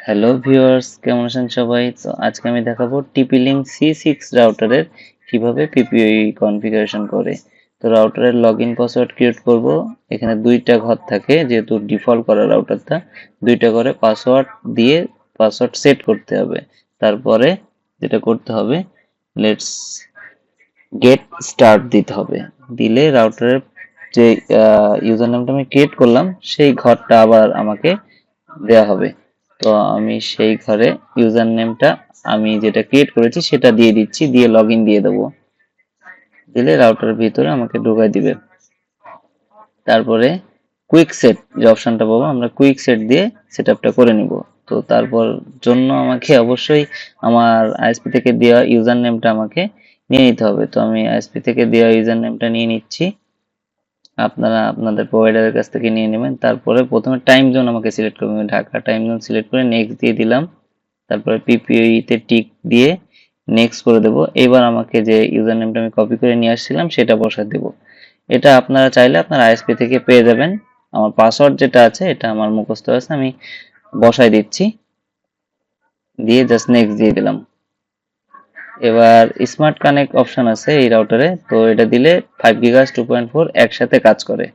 Hello viewers, কেমন আছেন সবাই? তো আজকে আমি দেখাবো TP-Link C6 রাউটারের কিভাবে PPI কনফিগারেশন করে। তো রাউটারের লগইন পাসওয়ার্ড ক্রিয়েট করব। এখানে দুইটা ঘর থাকে, যেহেতু ডিফল্ট করা রাউটারটা দুইটা করে পাসওয়ার্ড দিয়ে পাসওয়ার্ড সেট করতে হবে। তারপরে যেটা করতে হবে, লেটস গেট স্টার্ট দিতে হবে। দিলে রাউটারের যে ইউজার নেমটা আমি ক্রিয়েট করলাম সেই ঘরটা আবার আমাকে দেওয়া হবে। তো আমি সেই ঘরে ইউজার নেমটা আমি যেটা ক্রিয়েট করেছি সেটা দিয়ে দিচ্ছি, দিয়ে লগইন দিয়ে দেবো। দিলে রাউটারের ভিতরে আমাকে ঢোকাই দিবে। তারপরে কুইক সেট যে অপশনটা পাবো, আমরা কুইক সেট দিয়ে সেটআপটা করে নিব। তো তারপর জন্য আমাকে অবশ্যই আমার আইএসপি থেকে দেওয়া ইউজার নেমটা আমাকে নিয়ে নিতে হবে। তো আমি আইএসপি থেকে দেওয়া ইউজার নেমটা নিয়ে নিচ্ছি, আপনারা আপনাদের প্রোভাইডারের কাছ থেকে নিয়ে নেবেন। তারপরে প্রথমে টাইম জোন আমাকে সিলেক্ট করতে হবে, ঢাকা টাইম জোন সিলেক্ট করে নেক্সট দিয়ে দিলাম। তারপরে পিপিই তে টিক দিয়ে নেক্সট করে দেব। এবার আমাকে যে ইউজার নেমটা আমি কপি করে নিয়ে আসছিলাম সেটা বসাতে দেব। এটা আপনারা চাইলে আপনার আইএসপি থেকে পেয়ে যাবেন। আমার পাসওয়ার্ড যেটা আছে এটা আমার মুখস্থ আছে, আমি বসাই দিচ্ছি, দিয়ে জাস্ট নেক্সট দিয়ে দিলাম। এবার স্মার্ট কানেক্ট অপশন আছে এই রাউটারে, তো এটা দিলে 5 GHz 2.4 একসাথে কাজ করে।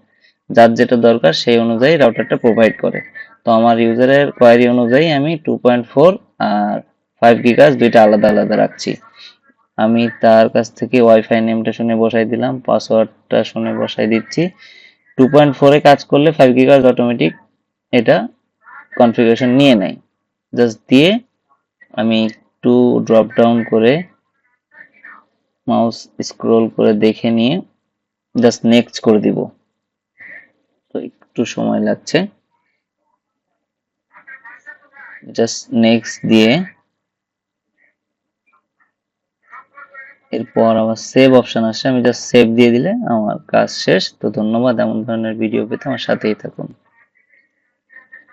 যার যেটা দরকার সেই অনুযায়ী রাউটারটা প্রোভাইড করে। তো আমার ইউজারের কোয়ারি অনুযায়ী আমি 2.4 আর 5 GHz দুইটা আলাদা আলাদা রাখছি। আমি তার কাছ থেকে ওয়াইফাই নেমটা শুনে বসাই দিলাম, পাসওয়ার্ডটা শুনে বসাই দিচ্ছি। 2.4 এ কাজ করলে 5 GHz অটোমেটিক এটা কনফিগারেশন নিয়ে নেয়। জাস্ট দিয়ে আমি একটু ড্রপ ডাউন করে মাউস স্ক্রল করে দেখে নিয়ে জাস্ট নেক্সট করে দিব। তো একটু সময় লাগছে, জাস্ট নেক্সট দিয়ে এরপর আমার সেভ অপশন আসছে, আমি জাস্ট সেভ দিয়ে দিলে আমার কাজ শেষ। তো ধন্যবাদ, এমন ধরনের ভিডিও পেতে আমার সাথেই থাকুন।